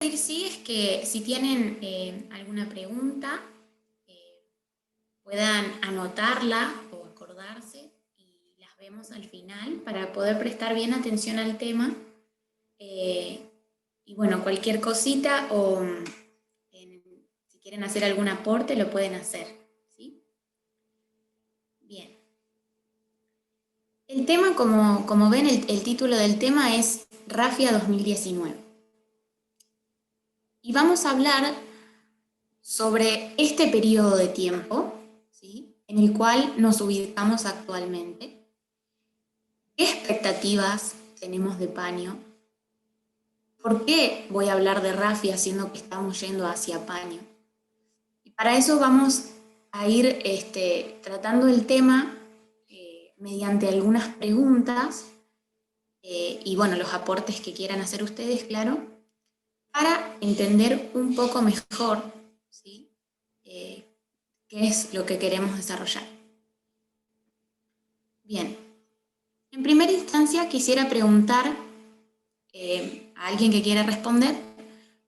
decir sí es que si tienen alguna pregunta, puedan anotarla o acordarse y las vemos al final para poder prestar bien atención al tema. Y bueno, cualquier cosita o si quieren hacer algún aporte lo pueden hacer, ¿sí? Bien. El tema, como ven, el título del tema es Rafia 2019. Y vamos a hablar sobre este periodo de tiempo, ¿sí?, en el cual nos ubicamos actualmente. ¿Qué expectativas tenemos de Paño? ¿Por qué voy a hablar de Rafia siendo que estamos yendo hacia Paño? Y para eso vamos a ir tratando el tema mediante algunas preguntas y bueno, los aportes que quieran hacer ustedes, claro, para entender un poco mejor, ¿sí?, qué es lo que queremos desarrollar. Bien, en primera instancia quisiera preguntar a alguien que quiera responder,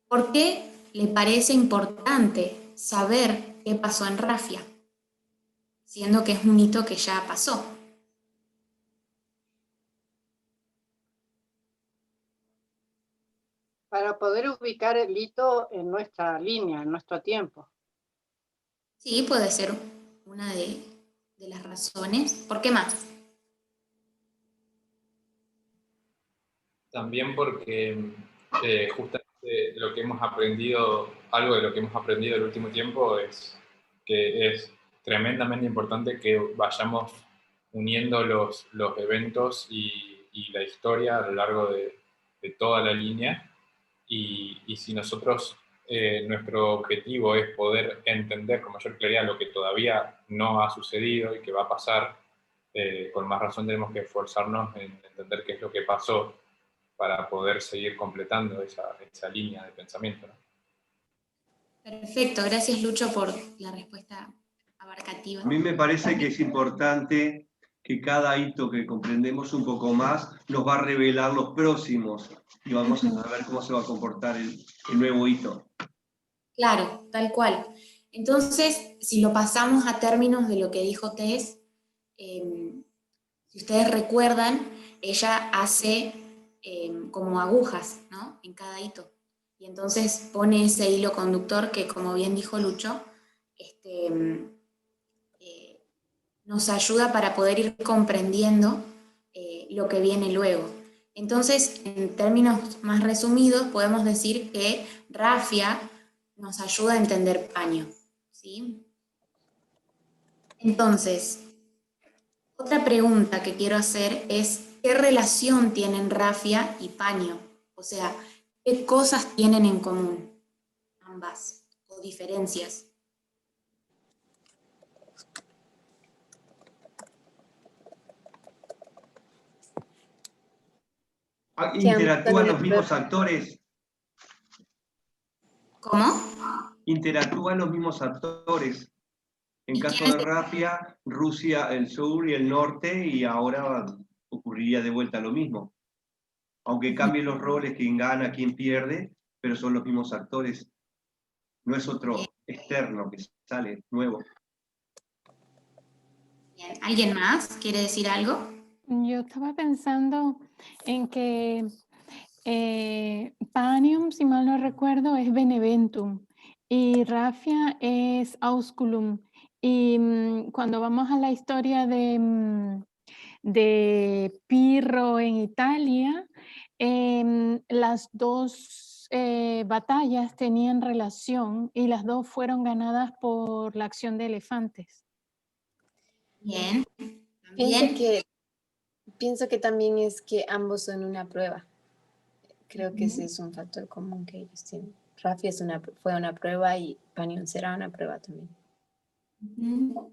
¿por qué le parece importante saber qué pasó en Rafia, siendo que es un hito que ya pasó? Para poder ubicar el hito en nuestra línea, en nuestro tiempo. Sí, puede ser una de las razones. ¿Por qué más? También porque justamente lo que hemos aprendido, algo de lo que hemos aprendido el último tiempo es que es tremendamente importante que vayamos uniendo los eventos y la historia a lo largo de toda la línea. Y si nosotros, nuestro objetivo es poder entender con mayor claridad lo que todavía no ha sucedido y que va a pasar, con más razón tenemos que esforzarnos en entender qué es lo que pasó para poder seguir completando esa línea de pensamiento, ¿no? Perfecto, gracias Lucho por la respuesta abarcativa. A mí me parece que es importante que cada hito que comprendemos un poco más nos va a revelar los próximos y vamos a saber cómo se va a comportar el nuevo hito. Claro, tal cual. Entonces, si lo pasamos a términos de lo que dijo Tess, si ustedes recuerdan, ella hace como agujas, ¿no?, en cada hito. Y entonces pone ese hilo conductor que, como bien dijo Lucho, nos ayuda para poder ir comprendiendo lo que viene luego. Entonces, en términos más resumidos, podemos decir que Rafia nos ayuda a entender Paño, ¿sí? Entonces, otra pregunta que quiero hacer es, ¿qué relación tienen Rafia y Paño? O sea, ¿qué cosas tienen en común ambas o diferencias? ¿Interactúan los mismos actores? ¿Cómo? ¿Interactúan los mismos actores? En caso de Rafia, Rusia, el sur y el norte, y ahora ocurriría de vuelta lo mismo. Aunque cambien los roles, quién gana, quién pierde, pero son los mismos actores. No es otro externo que sale nuevo. Bien. ¿Alguien más quiere decir algo? Yo estaba pensando en que Panium, si mal no recuerdo, es Beneventum y Rafia es Ausculum. Y cuando vamos a la historia de Pirro en Italia, las dos batallas tenían relación y las dos fueron ganadas por la acción de elefantes. Bien. Pienso que también es que ambos son una prueba. Creo que ese es un factor común que ellos tienen. Rafia fue una prueba y Panion será una prueba también. Muy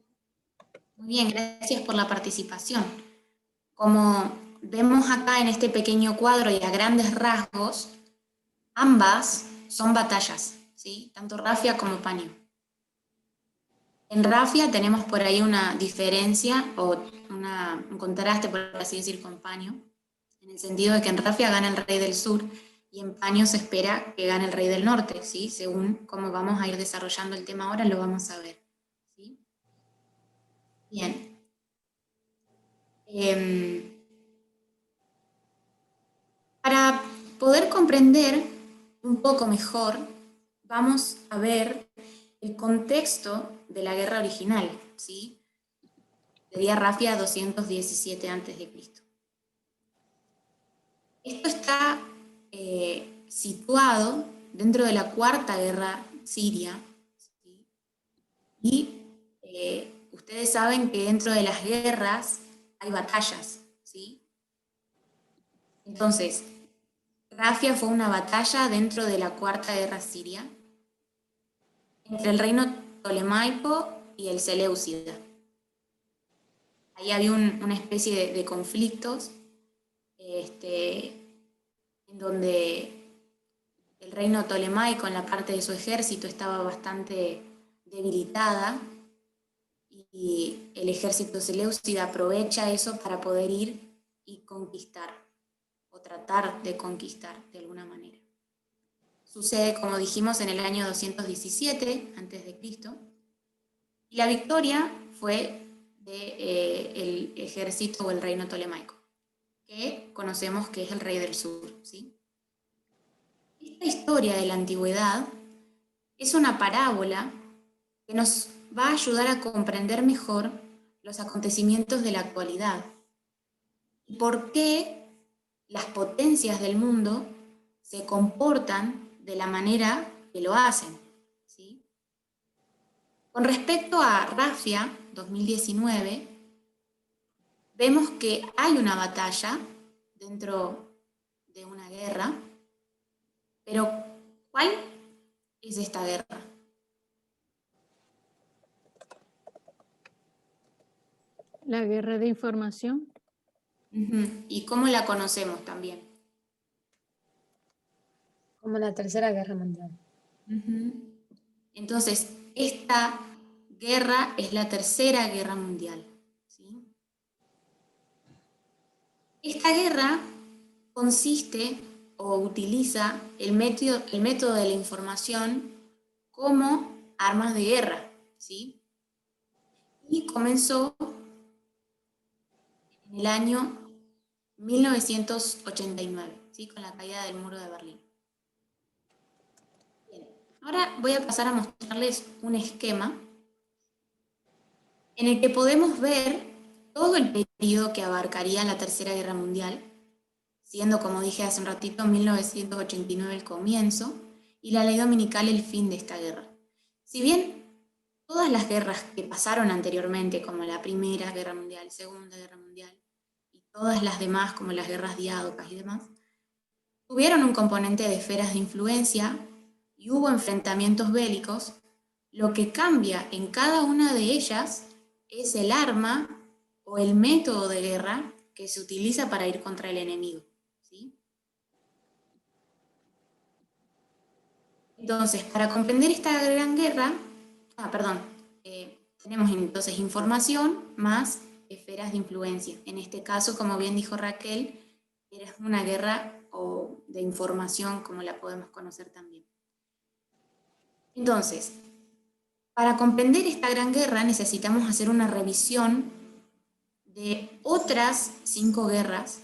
bien, gracias por la participación. Como vemos acá en este pequeño cuadro y a grandes rasgos, ambas son batallas, ¿sí?, tanto Rafia como Paño. En Rafia tenemos por ahí una diferencia o un contraste, por así decir, con Paño, en el sentido de que en Rafia gana el rey del sur y en paño se espera que gane el rey del norte, ¿sí? Según cómo vamos a ir desarrollando el tema ahora, lo vamos a ver, ¿sí? Bien. Para poder comprender un poco mejor, vamos a ver el contexto de la guerra original, ¿sí? Sería Rafia 217 a.C. Esto está situado dentro de la Cuarta Guerra Siria, ¿sí? Y ustedes saben que dentro de las guerras hay batallas, ¿sí? Entonces, Rafia fue una batalla dentro de la Cuarta Guerra Siria entre el reino tolemaico y el Seleucida. Ahí había una especie de conflictos en donde el reino tolemaico en la parte de su ejército estaba bastante debilitada y el ejército seleucida aprovecha eso para poder ir y conquistar o tratar de conquistar de alguna manera. Sucede, como dijimos, en el año 217 a.C. y la victoria fue del ejército o el reino tolemaico, que conocemos que es el rey del sur, ¿sí? Esta historia de la antigüedad es una parábola que nos va a ayudar a comprender mejor los acontecimientos de la actualidad y por qué las potencias del mundo se comportan de la manera que lo hacen, ¿sí? Con respecto a Rafia 2019, vemos que hay una batalla dentro de una guerra, pero ¿cuál es esta guerra? La guerra de información. ¿Y cómo la conocemos también? Como la Tercera Guerra Mundial. Entonces, esta guerra es la Tercera Guerra Mundial, ¿sí? Esta guerra consiste o utiliza el método de la información como armas de guerra, ¿sí? Y comenzó en el año 1989, ¿sí? Con la caída del muro de Berlín. Bien. Ahora voy a pasar a mostrarles un esquema en el que podemos ver todo el periodo que abarcaría la Tercera Guerra Mundial, siendo, como dije hace un ratito, 1989 el comienzo y la ley dominical el fin de esta guerra. Si bien todas las guerras que pasaron anteriormente, como la Primera Guerra Mundial, Segunda Guerra Mundial, y todas las demás, como las guerras diádocas y demás, tuvieron un componente de esferas de influencia y hubo enfrentamientos bélicos, lo que cambia en cada una de ellas es el arma o el método de guerra que se utiliza para ir contra el enemigo, ¿sí? Entonces, para comprender esta gran guerra, tenemos entonces información más esferas de influencia. En este caso, como bien dijo Raquel, era una guerra o de información, como la podemos conocer también. Entonces, para comprender esta gran guerra necesitamos hacer una revisión de otras 5 guerras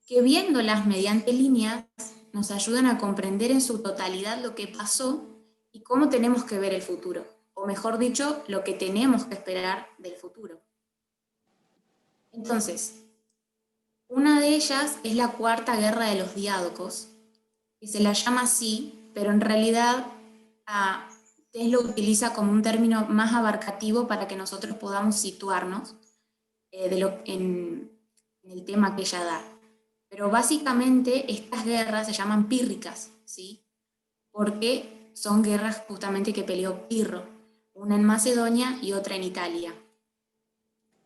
que, viéndolas mediante líneas, nos ayudan a comprender en su totalidad lo que pasó y cómo tenemos que ver el futuro, o mejor dicho, lo que tenemos que esperar del futuro. Entonces, una de ellas es la Cuarta Guerra de los Diádocos, que se la llama así, pero en realidad Tess lo utiliza como un término más abarcativo para que nosotros podamos situarnos en el tema que ella da. Pero básicamente estas guerras se llaman pírricas, ¿sí? Porque son guerras justamente que peleó Pirro, una en Macedonia y otra en Italia.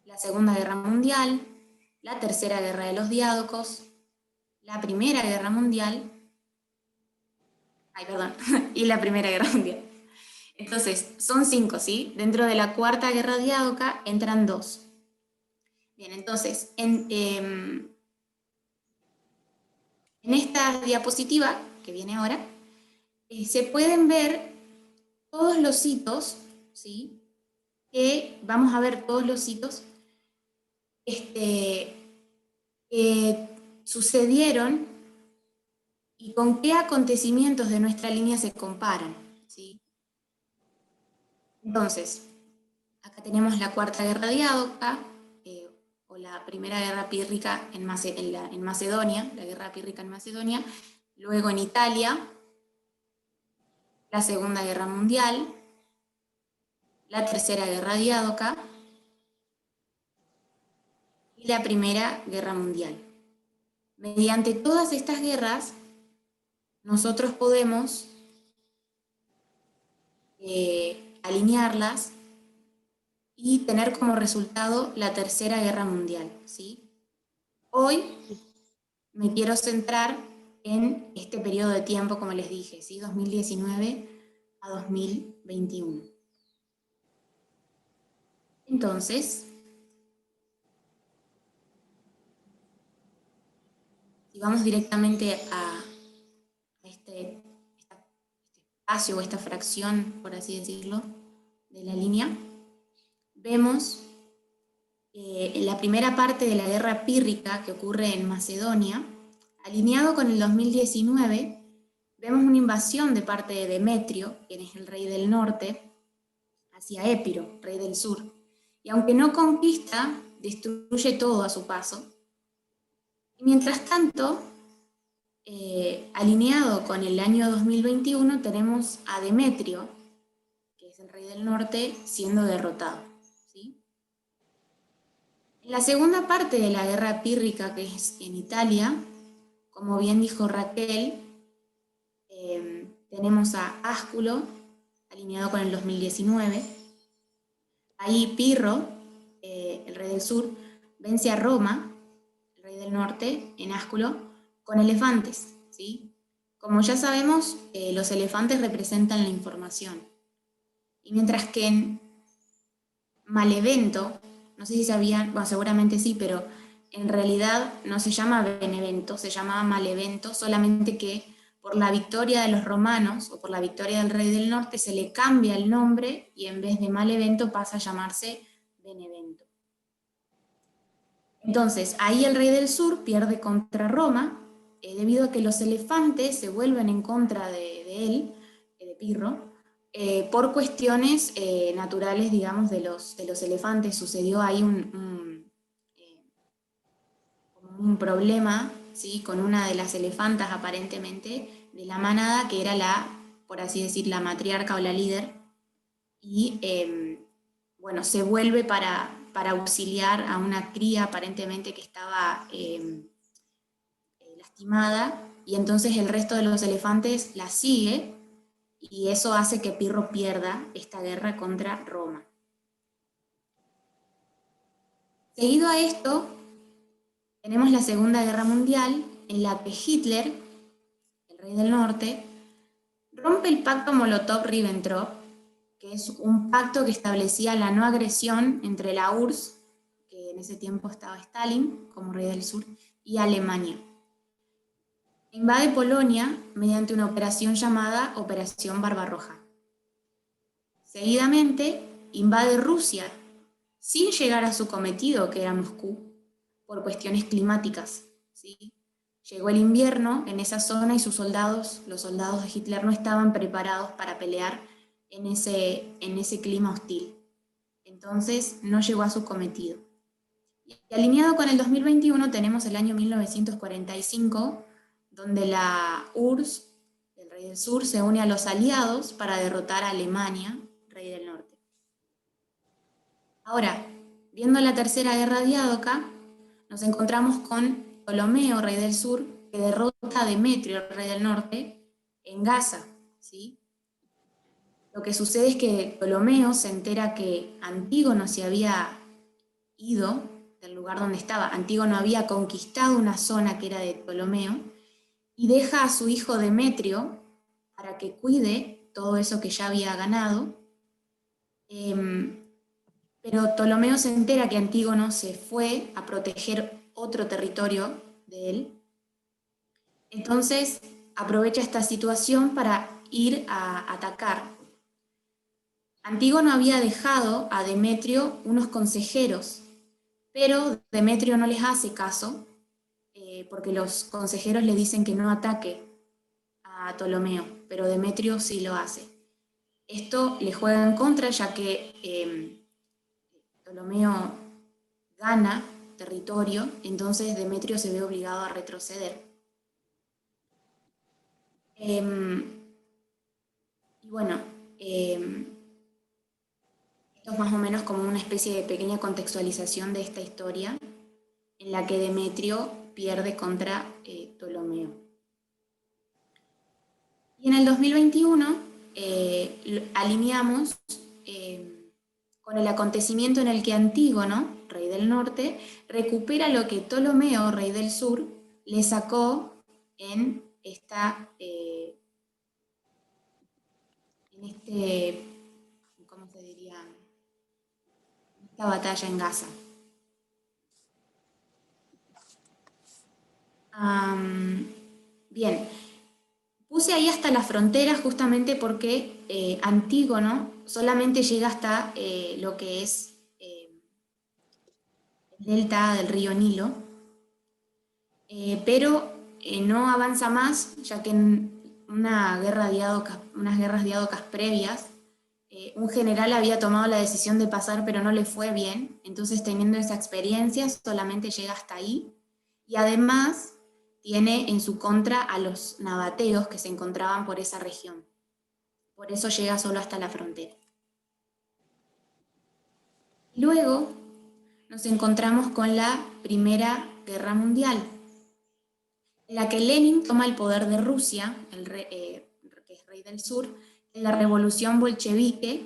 La Segunda Guerra Mundial, la Tercera Guerra de los Diádocos, la Primera Guerra Mundial, y la Primera Guerra Mundial. Entonces, son 5, ¿sí? Dentro de la Cuarta Guerra Diádoca entran 2. Bien, entonces, en esta diapositiva que viene ahora, se pueden ver todos los hitos, ¿sí? Que vamos a ver todos los hitos que sucedieron y con qué acontecimientos de nuestra línea se comparan, ¿sí? Entonces, acá tenemos la Cuarta Guerra Diádoca, o la Primera Guerra Pírrica en Macedonia, la Guerra Pírrica en Macedonia, luego en Italia, la Segunda Guerra Mundial, la Tercera Guerra Diádoca y la Primera Guerra Mundial. Mediante todas estas guerras, nosotros podemos alinearlas y tener como resultado la Tercera Guerra Mundial, ¿sí? Hoy me quiero centrar en este periodo de tiempo, como les dije, ¿sí? 2019 a 2021. Entonces, si vamos directamente a este espacio o esta fracción, por así decirlo, de la línea, vemos en la primera parte de la guerra pírrica que ocurre en Macedonia, alineado con el 2019, vemos una invasión de parte de Demetrio, quien es el rey del norte, hacia Épiro, rey del sur. Y aunque no conquista, destruye todo a su paso. Y mientras tanto, alineado con el año 2021, tenemos a Demetrio, que es el rey del norte, siendo derrotado, ¿sí? En la segunda parte de la guerra pírrica, que es en Italia, como bien dijo Raquel, tenemos a Ásculo, alineado con el 2019. Ahí Pirro, el rey del sur, vence a Roma, el rey del norte, en Ásculo, con elefantes, ¿sí? Como ya sabemos, los elefantes representan la información. Y mientras que en Malevento, no sé si sabían, bueno, seguramente sí, pero en realidad no se llama Benevento, se llamaba Malevento, solamente que por la victoria de los romanos o por la victoria del rey del norte se le cambia el nombre y en vez de Malevento pasa a llamarse Benevento. Entonces, ahí el rey del sur pierde contra Roma, debido a que los elefantes se vuelven en contra de él, de Pirro, por cuestiones naturales, digamos, de los elefantes. Sucedió ahí un problema, ¿sí? Con una de las elefantas, aparentemente, de la manada, que era la, por así decir, la matriarca o la líder, y bueno, se vuelve para auxiliar a una cría, aparentemente, que estaba lastimada, y entonces el resto de los elefantes la sigue, y eso hace que Pirro pierda esta guerra contra Roma. Seguido a esto, tenemos la Segunda Guerra Mundial, en la que Hitler, el rey del norte, rompe el pacto Molotov-Ribbentrop, que es un pacto que establecía la no agresión entre la URSS, que en ese tiempo estaba Stalin como rey del sur, y Alemania. Invade Polonia mediante una operación llamada Operación Barbarroja. Seguidamente, invade Rusia, sin llegar a su cometido, que era Moscú, por cuestiones climáticas, ¿sí? Llegó el invierno en esa zona y los soldados de Hitler no estaban preparados para pelear en ese clima hostil. Entonces no llegó a su cometido. Y alineado con el 2021 tenemos el año 1945, donde la URSS, el rey del sur, se une a los aliados para derrotar a Alemania, rey del norte. Ahora, viendo la Tercera Guerra Diádoca, nos encontramos con Ptolomeo, rey del sur, que derrota a Demetrio, rey del norte, en Gaza, ¿sí? Lo que sucede es que Ptolomeo se entera que Antígono se había ido del lugar donde estaba. Antígono había conquistado una zona que era de Ptolomeo y deja a su hijo Demetrio para que cuide todo eso que ya había ganado. Pero Ptolomeo se entera que Antígono se fue a proteger otro territorio de él. Entonces aprovecha esta situación para ir a atacar. Antígono había dejado a Demetrio unos consejeros, pero Demetrio no les hace caso, porque los consejeros le dicen que no ataque a Ptolomeo, pero Demetrio sí lo hace. Esto le juega en contra, ya que Ptolomeo gana territorio, entonces Demetrio se ve obligado a retroceder. Y bueno, esto es más o menos como una especie de pequeña contextualización de esta historia, en la que Demetrio pierde contra Ptolomeo. Y en el 2021 alineamos con el acontecimiento en el que Antígono, rey del norte, recupera lo que Ptolomeo, rey del sur, le sacó en esta, ¿cómo se diría? Esta batalla en Gaza. Bien, puse ahí hasta las fronteras justamente porque Antígono solamente llega hasta lo que es el delta del río Nilo, pero no avanza más, ya que en unas guerras diádocas previas, un general había tomado la decisión de pasar, pero no le fue bien, entonces teniendo esa experiencia solamente llega hasta ahí, y además tiene en su contra a los nabateos que se encontraban por esa región. Por eso llega solo hasta la frontera. Luego nos encontramos con la Primera Guerra Mundial, en la que Lenin toma el poder de Rusia, que es rey del sur, en la revolución bolchevique.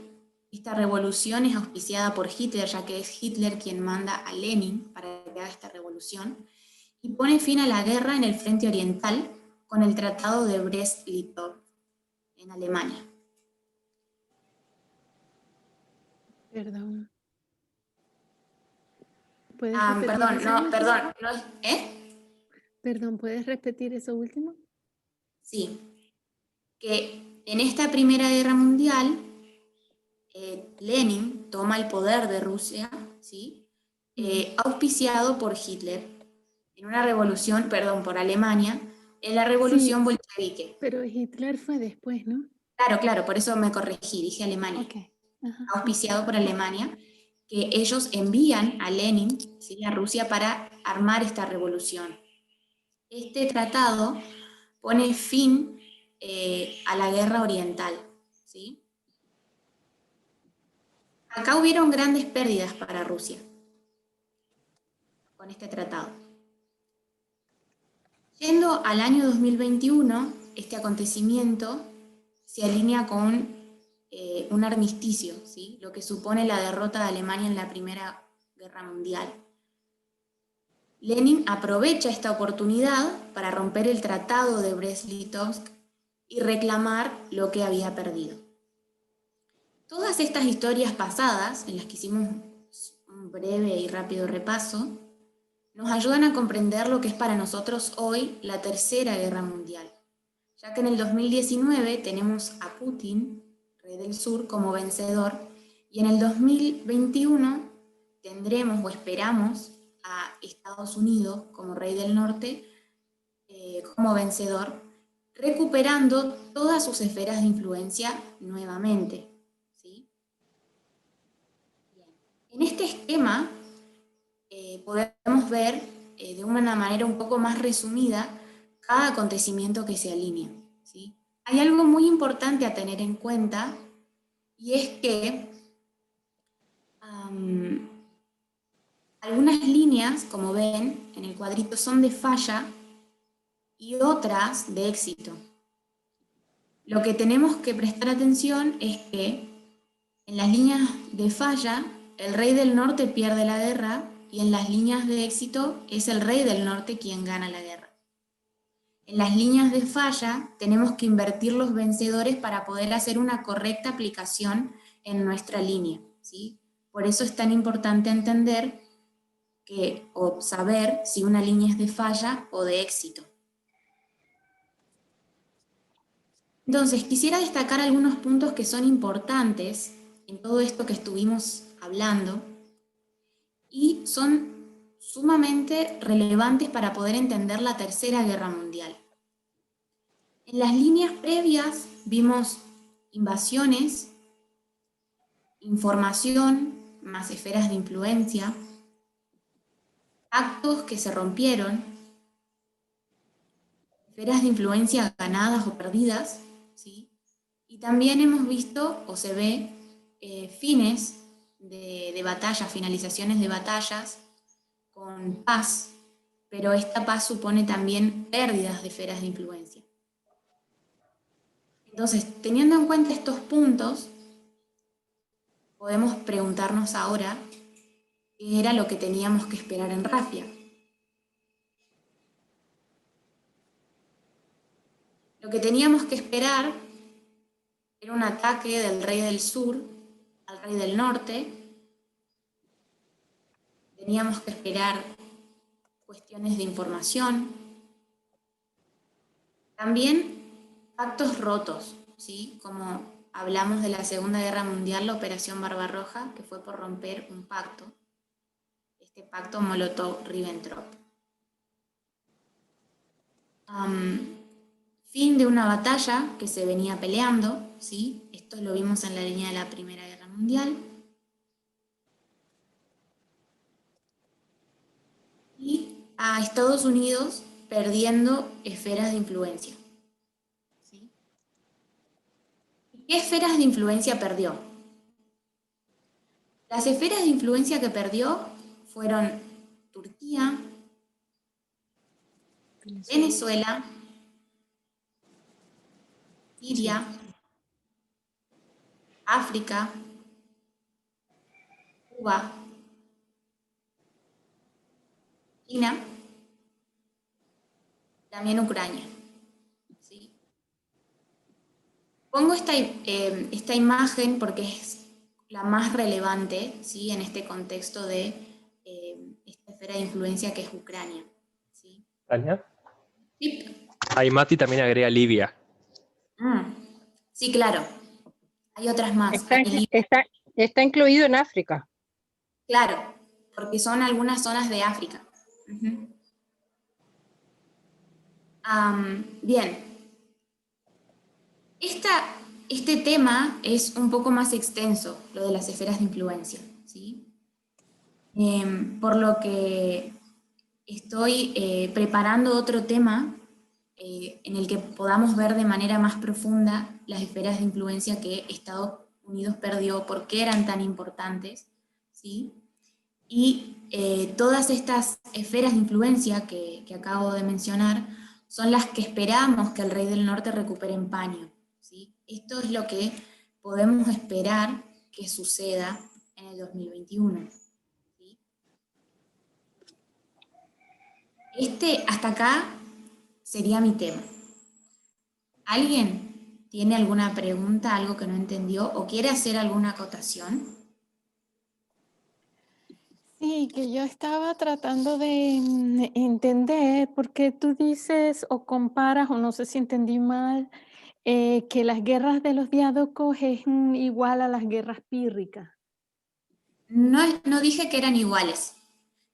Esta revolución es auspiciada por Hitler, ya que es Hitler quien manda a Lenin para que haga esta revolución, y pone fin a la guerra en el frente oriental con el Tratado de Brest-Litov en Alemania. Perdón. ¿Puedes Perdón, eso no, último? perdón, Perdón, ¿puedes repetir eso último? Sí, que en esta Primera Guerra Mundial, Lenin toma el poder de Rusia, ¿sí? Auspiciado por Hitler, en una revolución, perdón, por Alemania, en la revolución bolchevique. Pero Hitler fue después, ¿no? Claro, por eso me corregí, dije Alemania. Okay. Ajá. Auspiciado por Alemania, que ellos envían a Lenin, ¿sí?, a Rusia para armar esta revolución. Este tratado pone fin a la guerra oriental, ¿sí? Acá hubieron grandes pérdidas para Rusia con este tratado. Yendo al año 2021, este acontecimiento se alinea con un armisticio, ¿sí?, lo que supone la derrota de Alemania en la Primera Guerra Mundial. Lenin aprovecha esta oportunidad para romper el Tratado de Brest-Litovsk y reclamar lo que había perdido. Todas estas historias pasadas, en las que hicimos un breve y rápido repaso, nos ayudan a comprender lo que es para nosotros hoy la Tercera Guerra Mundial, ya que en el 2019 tenemos a Putin, rey del sur, como vencedor, y en el 2021 tendremos o esperamos a Estados Unidos como rey del norte como vencedor, recuperando todas sus esferas de influencia nuevamente, ¿sí? Bien. En este esquema podemos ver de una manera un poco más resumida cada acontecimiento que se alinea, ¿sí? Hay algo muy importante a tener en cuenta, y es que algunas líneas, como ven en el cuadrito, son de falla y otras de éxito. Lo que tenemos que prestar atención es que en las líneas de falla, el rey del norte pierde la guerra, y en las líneas de éxito es el rey del norte quien gana la guerra. En las líneas de falla tenemos que invertir los vencedores para poder hacer una correcta aplicación en nuestra línea, ¿sí? Por eso es tan importante entender o saber si una línea es de falla o de éxito. Entonces, quisiera destacar algunos puntos que son importantes en todo esto que estuvimos hablando y son sumamente relevantes para poder entender la Tercera Guerra Mundial. En las líneas previas vimos invasiones, información, más esferas de influencia, pactos que se rompieron, esferas de influencia ganadas o perdidas, ¿sí? Y también hemos visto, o se ve, fines de batallas, finalizaciones de batallas con paz, pero esta paz supone también pérdidas de esferas de influencia. Entonces, teniendo en cuenta estos puntos, podemos preguntarnos ahora qué era lo que teníamos que esperar en Rafia. Lo que teníamos que esperar era un ataque del rey del sur al rey del norte. Teníamos que esperar cuestiones de información. También pactos rotos, ¿sí? Como hablamos de la Segunda Guerra Mundial, la Operación Barbarroja, que fue por romper un pacto, este pacto Molotov-Ribbentrop. Fin de una batalla que se venía peleando, ¿sí? Esto lo vimos en la línea de la Primera Guerra Mundial. Y a Estados Unidos perdiendo esferas de influencia. ¿Sí? ¿Qué esferas de influencia perdió? Las esferas de influencia que perdió fueron Turquía, Venezuela, Siria, África, Cuba, China, también Ucrania. ¿Sí? Pongo esta imagen porque es la más relevante, ¿sí? En este contexto de esta esfera de influencia que es Ucrania. ¿Sí? ¿Tania? Sí. Ahí Mati también agrega Libia. Sí, claro. Hay otras más. Está incluido en África. Claro, porque son algunas zonas de África. Uh-huh. Bien. Este tema es un poco más extenso, lo de las esferas de influencia, ¿sí? Por lo que estoy preparando otro tema en el que podamos ver de manera más profunda las esferas de influencia que Estados Unidos perdió, por qué eran tan importantes, ¿sí? Y todas estas esferas de influencia que acabo de mencionar son las que esperamos que el rey del norte recupere en paño, ¿sí? Esto es lo que podemos esperar que suceda en el 2021. ¿Sí? Hasta acá sería mi tema. ¿Alguien tiene alguna pregunta, algo que no entendió o quiere hacer alguna acotación? Sí, que yo estaba tratando de entender por qué tú dices o comparas, o no sé si entendí mal, que las guerras de los diádocos es igual a las guerras pírricas. No dije que eran iguales.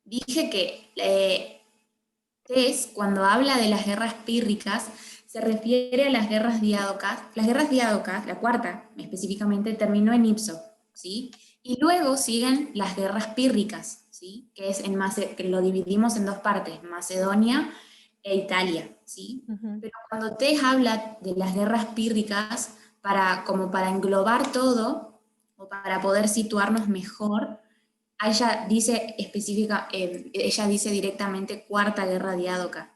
Dije que cuando habla de las guerras pírricas, se refiere a las guerras diádocas. Las guerras diádocas, la cuarta específicamente, terminó en Ipso, ¿sí? Y luego siguen las guerras pírricas, ¿sí? Que lo dividimos en dos partes, Macedonia e Italia, ¿sí? Uh-huh. Pero cuando Tess habla de las guerras pírricas, como para englobar todo, o para poder situarnos mejor, ella dice ella dice directamente Cuarta Guerra Diádoca,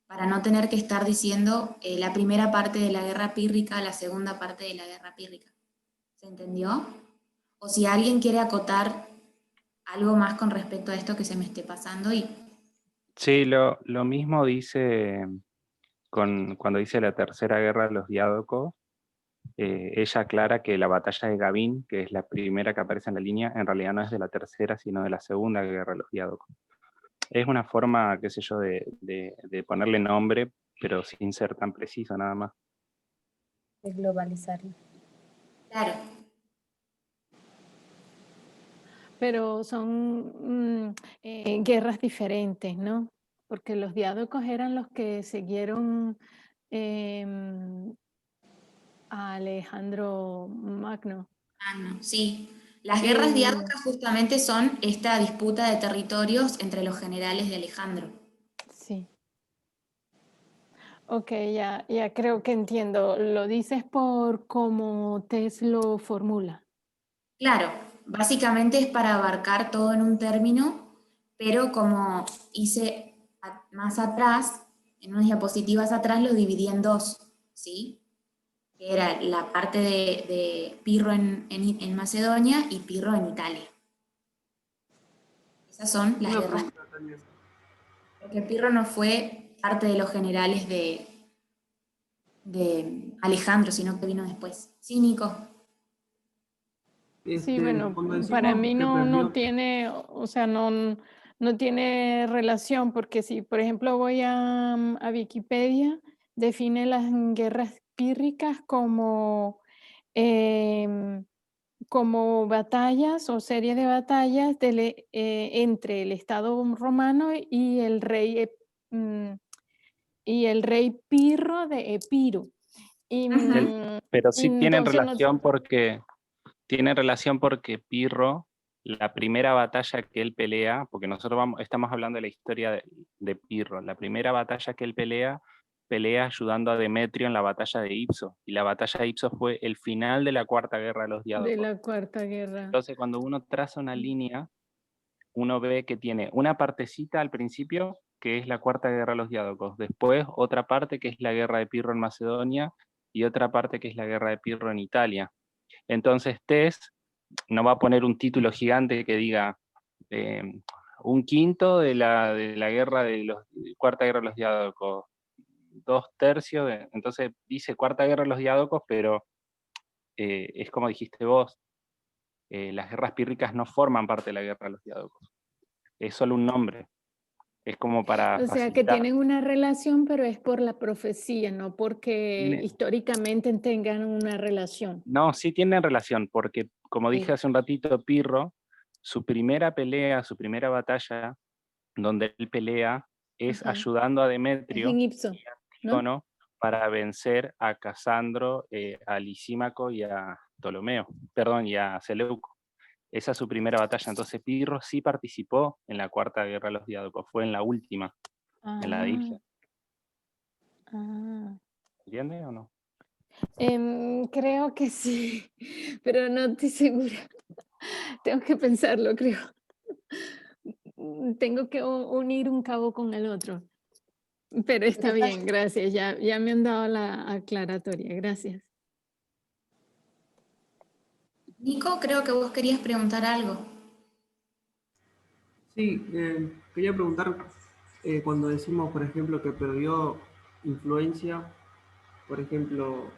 para no tener que estar diciendo la primera parte de la Guerra Pírrica, la segunda parte de la Guerra Pírrica. ¿Se entendió? O si alguien quiere acotar algo más con respecto a esto que se me esté pasando. Sí, lo mismo dice cuando dice la Tercera Guerra de los Diádocos. Ella aclara que la batalla de Gavin, que es la primera que aparece en la línea, en realidad no es de la tercera, sino de la Segunda Guerra de los Diádocos. Es una forma, qué sé yo, de ponerle nombre, pero sin ser tan preciso nada más. de globalizarlo. Claro. Pero son guerras diferentes, ¿no? Porque los diádocos eran los que siguieron a Alejandro Magno. Sí. Las guerras diádocas justamente son esta disputa de territorios entre los generales de Alejandro. Sí. Ok, ya creo que entiendo. Lo dices por cómo Tess lo formula. Claro, básicamente es para abarcar todo en un término, pero como hice más atrás, en unas diapositivas atrás, lo dividí en dos, ¿sí? Que era la parte de Pirro en Macedonia y Pirro en Italia. Esas son las Una guerras. pregunta también. Porque Pirro no fue parte de los generales de Alejandro, sino que vino después. Sí, Nico. Sí, bueno, Cuando para decimos mí que no perdió, tiene, o sea, no tiene relación, porque si, por ejemplo, voy a Wikipedia, define las guerras pírricas como, como batallas o serie de batallas entre el Estado romano y el rey Pirro de Epiro. Pero sí tienen Entonces, relación porque Pirro, la primera batalla que él pelea, porque nosotros estamos hablando de la historia de Pirro, la primera batalla que él pelea ayudando a Demetrio en la batalla de Ipso, y la batalla de Ipso fue el final de la Cuarta Guerra de los Diádocos. de la Cuarta Guerra. Entonces, cuando uno traza una línea, uno ve que tiene una partecita al principio, que es la Cuarta Guerra de los Diádocos, después otra parte que es la Guerra de Pirro en Macedonia, y otra parte que es la Guerra de Pirro en Italia. Entonces, Tess no va a poner un título gigante que diga un quinto de la guerra de los Cuarta Guerra de los Diádocos, 2/3, entonces dice Cuarta Guerra de los Diádocos, pero es como dijiste vos, las guerras pírricas no forman parte de la Guerra de los Diádocos, es solo un nombre, es como para O sea, facilitar. que tienen una relación, pero es por la profecía, no porque históricamente tengan una relación. No, sí tienen relación, porque como dije hace un ratito, Pirro, su primera pelea, su primera batalla, donde él pelea, es ayudando a Demetrio Es en Ipso, y a Antígono para vencer a Casandro, a Lisímaco y a Ptolomeo, perdón, y a Seleuco. Esa es su primera batalla. Entonces Pirro sí participó en la Cuarta Guerra de los Diádocos, fue en la última, en la de Ipso. ¿Entiendes o no? Creo que sí, pero no estoy segura. Tengo que pensarlo, creo. Tengo que unir un cabo con el otro. Pero está bien, gracias. Ya me han dado la aclaratoria. Gracias. Nico, creo que vos querías preguntar algo. sí, quería preguntar, cuando decimos, por ejemplo, que perdió influencia, por ejemplo,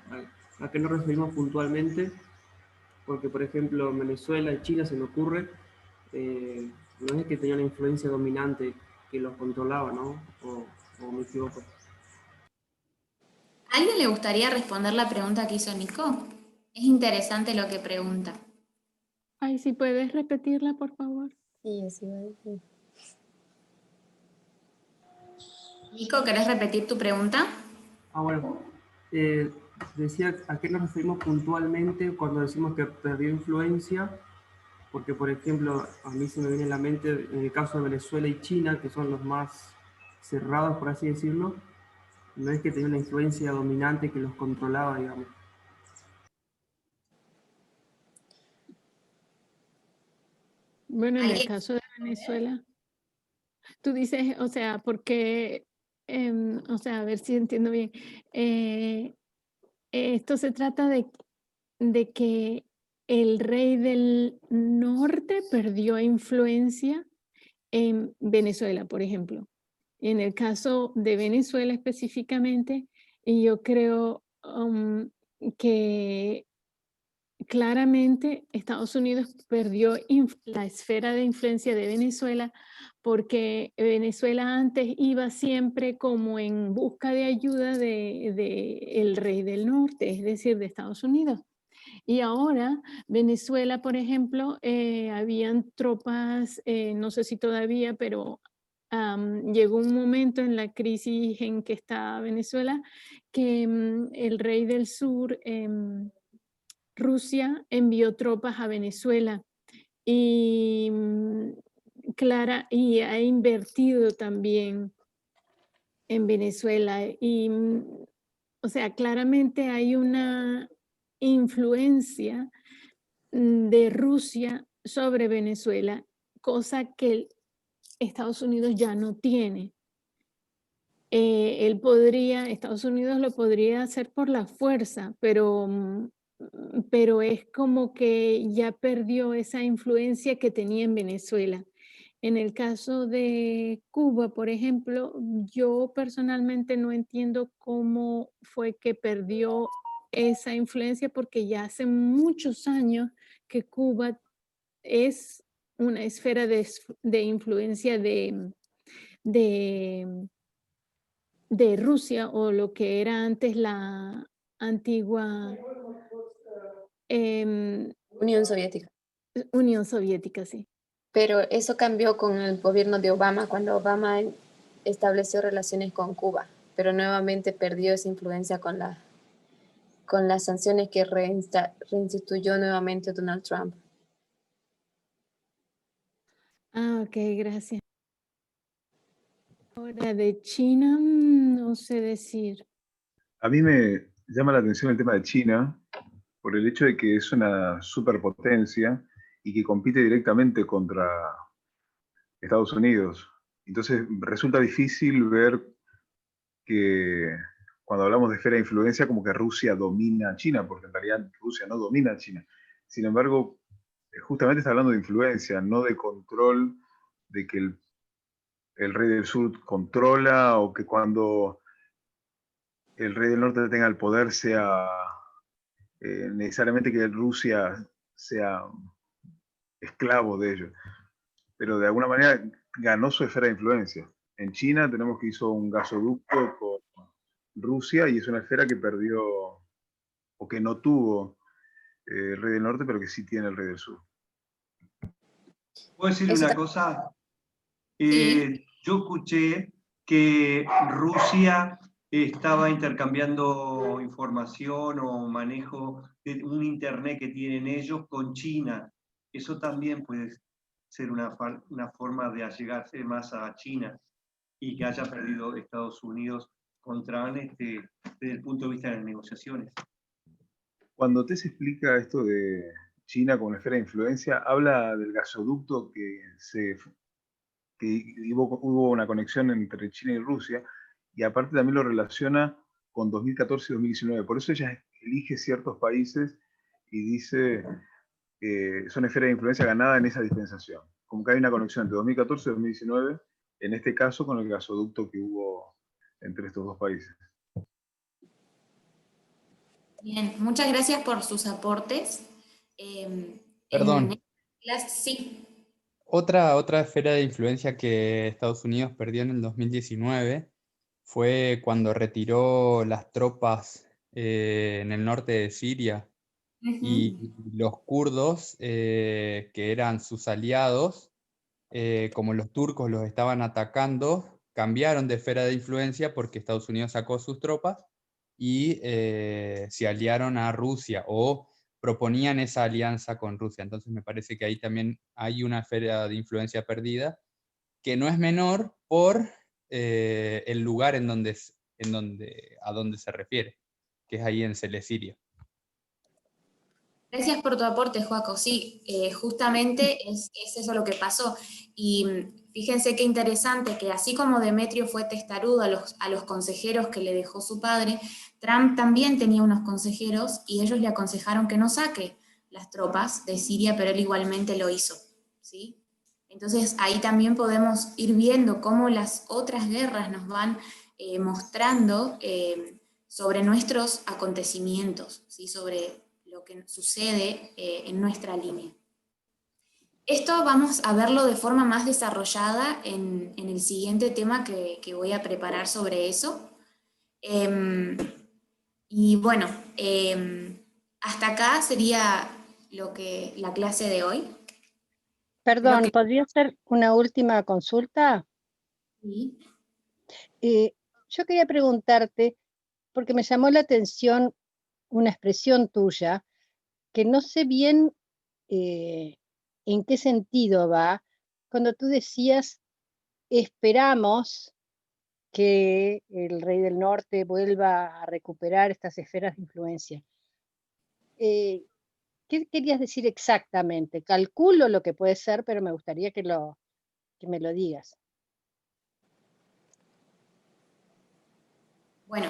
¿a qué nos referimos puntualmente? Porque, por ejemplo, en Venezuela y China se me ocurre, no es que tenía una influencia dominante que los controlaba, ¿no? O me equivoco. ¿A alguien le gustaría responder la pregunta que hizo Nico? Es interesante lo que pregunta. Ay, si puedes repetirla, por favor. Sí, eso iba a decir. Nico, ¿querés repetir tu pregunta? Bueno, decía a qué nos referimos puntualmente cuando decimos que perdió influencia, porque por ejemplo, a mí se me viene a la mente en el caso de Venezuela y China, que son los más cerrados, por así decirlo, no es que tenía una influencia dominante que los controlaba, digamos. Bueno, en el caso de Venezuela, tú dices, o sea, porque, o sea, a ver si entiendo bien. Esto se trata de que el rey del norte perdió influencia en Venezuela, por ejemplo. En el caso de Venezuela específicamente, yo creo que claramente Estados Unidos perdió la esfera de influencia de Venezuela, porque Venezuela antes iba siempre como en busca de ayuda de el rey del norte, es decir, de Estados Unidos. Y ahora Venezuela, por ejemplo, habían tropas, no sé si todavía, pero llegó un momento en la crisis en que está Venezuela, que el rey del sur, Rusia, envió tropas a Venezuela y, y ha invertido también en Venezuela. Y, o sea, claramente hay una influencia de Rusia sobre Venezuela, cosa que Estados Unidos ya no tiene. Estados Unidos lo podría hacer por la fuerza, pero es como que ya perdió esa influencia que tenía en Venezuela. En el caso de Cuba, por ejemplo, yo personalmente no entiendo cómo fue que perdió esa influencia, porque ya hace muchos años que Cuba es una esfera de influencia de Rusia, o lo que era antes la antigua Unión Soviética. Unión Soviética, sí. Pero eso cambió con el gobierno de Obama, cuando Obama estableció relaciones con Cuba, pero nuevamente perdió esa influencia con las sanciones que reinstituyó nuevamente Donald Trump. Ah, ok, gracias. Ahora de China, no sé decir. A mí me llama la atención el tema de China por el hecho de que es una superpotencia y que compite directamente contra Estados Unidos. Entonces resulta difícil ver que cuando hablamos de esfera de influencia como que Rusia domina a China, porque en realidad Rusia no domina a China. Sin embargo, justamente está hablando de influencia, no de control, de que el rey del sur controla, o que cuando el rey del norte tenga el poder sea necesariamente que Rusia sea esclavo de ellos. Pero de alguna manera ganó su esfera de influencia. En China tenemos que hizo un gasoducto con Rusia y es una esfera que perdió, o que no tuvo el rey del norte, pero que sí tiene el rey del sur. ¿Puedo decir una cosa? Yo escuché que Rusia estaba intercambiando información o manejo de un internet que tienen ellos con China. Eso también puede ser una forma de allegarse más a China y que haya perdido Estados Unidos contra desde el punto de vista de las negociaciones. Cuando Tess explica esto de China como una esfera de influencia, habla del gasoducto que hubo una conexión entre China y Rusia, y aparte también lo relaciona con 2014 y 2019. Por eso ella elige ciertos países y dice que son esferas de influencia ganada en esa dispensación. Como que hay una conexión entre 2014 y 2019, en este caso con el gasoducto que hubo entre estos dos países. Bien, muchas gracias por sus aportes. Perdón. Sí. Otra esfera de influencia que Estados Unidos perdió en el 2019 fue cuando retiró las tropas en el norte de Siria. Y los kurdos, que eran sus aliados, como los turcos los estaban atacando, cambiaron de esfera de influencia porque Estados Unidos sacó sus tropas y se aliaron a Rusia, o proponían esa alianza con Rusia. Entonces me parece que ahí también hay una esfera de influencia perdida, que no es menor por el lugar a donde se refiere, que es ahí en Celesirio. Gracias por tu aporte, Joaco. Sí, justamente es eso lo que pasó. Y fíjense qué interesante que así como Demetrio fue testarudo a los consejeros que le dejó su padre, Trump también tenía unos consejeros y ellos le aconsejaron que no saque las tropas de Siria, pero él igualmente lo hizo, ¿sí? Entonces ahí también podemos ir viendo cómo las otras guerras nos van mostrando sobre nuestros acontecimientos, ¿sí? Sobre lo que sucede en nuestra línea. Esto vamos a verlo de forma más desarrollada en el siguiente tema que voy a preparar sobre eso. Y bueno, hasta acá sería la clase de hoy. Perdón, ¿podría hacer una última consulta? Sí. Yo quería preguntarte, porque me llamó la atención una expresión tuya, que no sé bien en qué sentido va, cuando tú decías, esperamos que el rey del norte vuelva a recuperar estas esferas de influencia. ¿Qué querías decir exactamente? Calculo lo que puede ser, pero me gustaría que me lo digas. Bueno,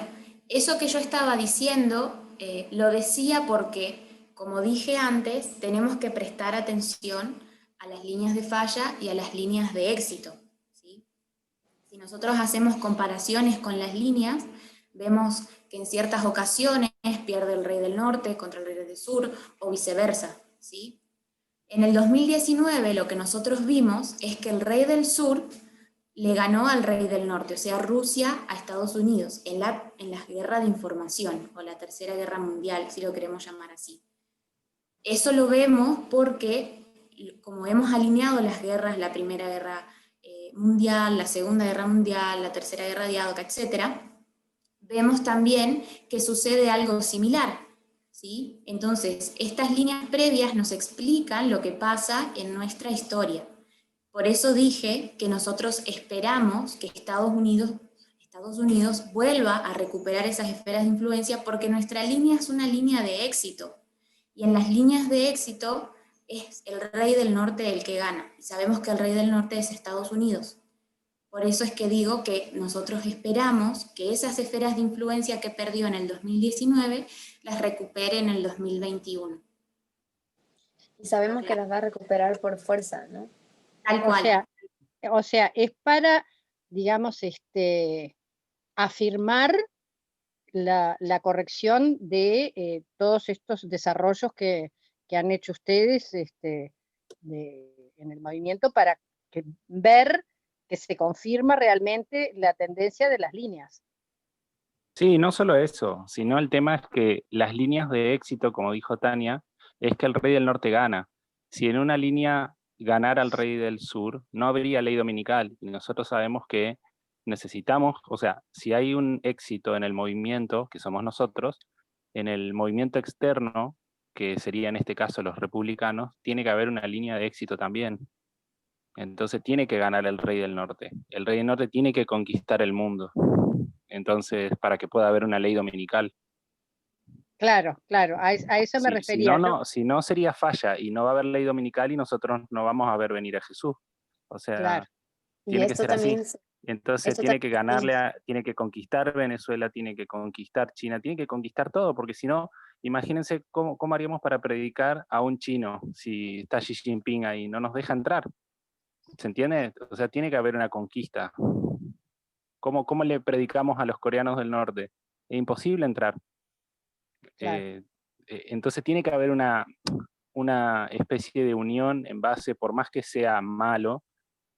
eso que yo estaba diciendo, lo decía porque, como dije antes, tenemos que prestar atención a las líneas de falla y a las líneas de éxito, ¿sí? Si nosotros hacemos comparaciones con las líneas, vemos que en ciertas ocasiones pierde el rey del norte contra el rey del sur o viceversa, ¿sí? En el 2019 lo que nosotros vimos es que el rey del sur le ganó al rey del norte, o sea, Rusia a Estados Unidos, en la guerra de información, o la Tercera Guerra Mundial, si lo queremos llamar así. Eso lo vemos porque, como hemos alineado las guerras, la Primera Guerra Mundial, la Segunda Guerra Mundial, la Tercera Guerra Diadoca, etc., vemos también que sucede algo similar, ¿sí? Entonces, estas líneas previas nos explican lo que pasa en nuestra historia. Por eso dije que nosotros esperamos que Estados Unidos vuelva a recuperar esas esferas de influencia, porque nuestra línea es una línea de éxito. Y en las líneas de éxito es el rey del norte el que gana. Y sabemos que el rey del norte es Estados Unidos. Por eso es que digo que nosotros esperamos que esas esferas de influencia que perdió en el 2019 las recupere en el 2021. Y sabemos que las va a recuperar por fuerza, ¿no? Tal cual. O sea, es para, digamos, afirmar la corrección de todos estos desarrollos que han hecho ustedes en el movimiento, para ver que se confirma realmente la tendencia de las líneas. Sí, no solo eso, sino el tema es que las líneas de éxito, como dijo Tania, es que el rey del norte gana. Si en una línea ganara el rey del sur, no habría ley dominical, y nosotros sabemos que necesitamos, o sea, si hay un éxito en el movimiento, que somos nosotros, en el movimiento externo, que sería en este caso los republicanos, tiene que haber una línea de éxito también. Entonces tiene que ganar el rey del norte. El rey del norte tiene que conquistar el mundo. Entonces, para que pueda haber una ley dominical. Claro, a eso me refería. Si no sería falla, y no va a haber ley dominical y nosotros no vamos a ver venir a Jesús. O sea, claro. Tiene que ser así. Entonces tiene que ganarle, tiene que conquistar Venezuela, tiene que conquistar China, tiene que conquistar todo, porque si no, imagínense cómo haríamos para predicar a un chino si está Xi Jinping ahí, no nos deja entrar. ¿Se entiende? O sea, tiene que haber una conquista. ¿Cómo le predicamos a los coreanos del norte? Es imposible entrar. Claro. Entonces tiene que haber una especie de unión en base, por más que sea malo,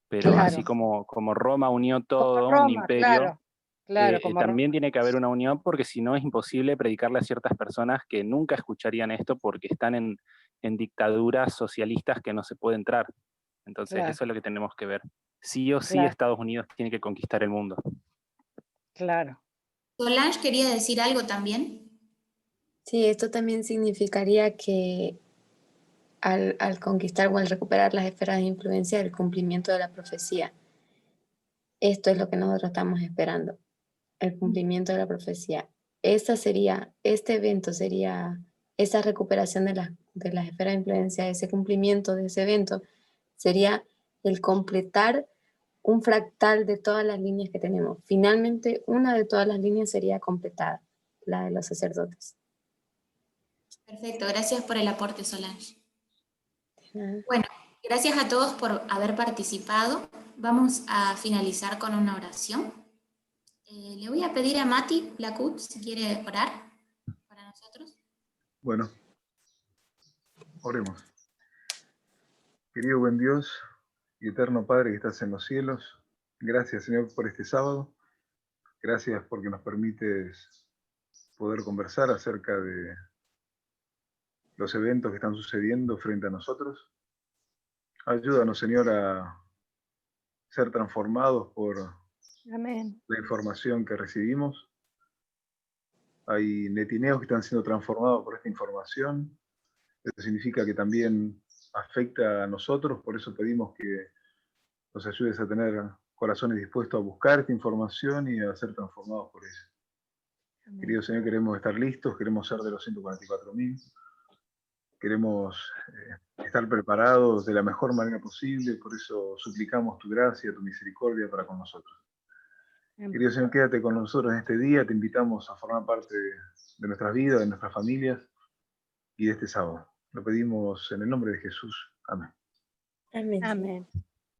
pero claro. así como Roma unió todo, un imperio, claro, también tiene que haber una unión, porque si no es imposible predicarle a ciertas personas que nunca escucharían esto porque están en dictaduras socialistas que no se puede entrar. Entonces eso es lo que tenemos que ver. Sí o sí Estados Unidos tiene que conquistar el mundo. Claro. Solange quería decir algo también. Sí, esto también significaría que al conquistar o al recuperar las esferas de influencia, el cumplimiento de la profecía. Esto es lo que nosotros estamos esperando, el cumplimiento de la profecía. Este evento sería, esa recuperación de las esferas de influencia, ese cumplimiento de ese evento, sería el completar un fractal de todas las líneas que tenemos. Finalmente, una de todas las líneas sería completada, la de los sacerdotes. Perfecto, gracias por el aporte, Solange. Bueno, gracias a todos por haber participado. Vamos a finalizar con una oración. Le voy a pedir a Mati Lacut si quiere orar para nosotros. Bueno, Oremos. Querido buen Dios y eterno Padre que estás en los cielos, gracias, Señor, por este sábado. Gracias porque nos permites poder conversar acerca de los eventos que están sucediendo frente a nosotros. Ayúdanos, Señor, a ser transformados por Amén. la información que recibimos. Hay netineos que están siendo transformados por esta información. Eso significa que también afecta a nosotros, por eso pedimos que nos ayudes a tener corazones dispuestos a buscar esta información y a ser transformados por ella. Amén. Querido Señor, queremos estar listos, queremos ser de los 144.000, queremos estar preparados de la mejor manera posible, por eso suplicamos tu gracia, tu misericordia para con nosotros. Amén. Querido Señor, quédate con nosotros en este día, te invitamos a formar parte de nuestras vidas, de nuestras familias y de este sábado. Lo pedimos en el nombre de Jesús. Amén. Amén. Amén.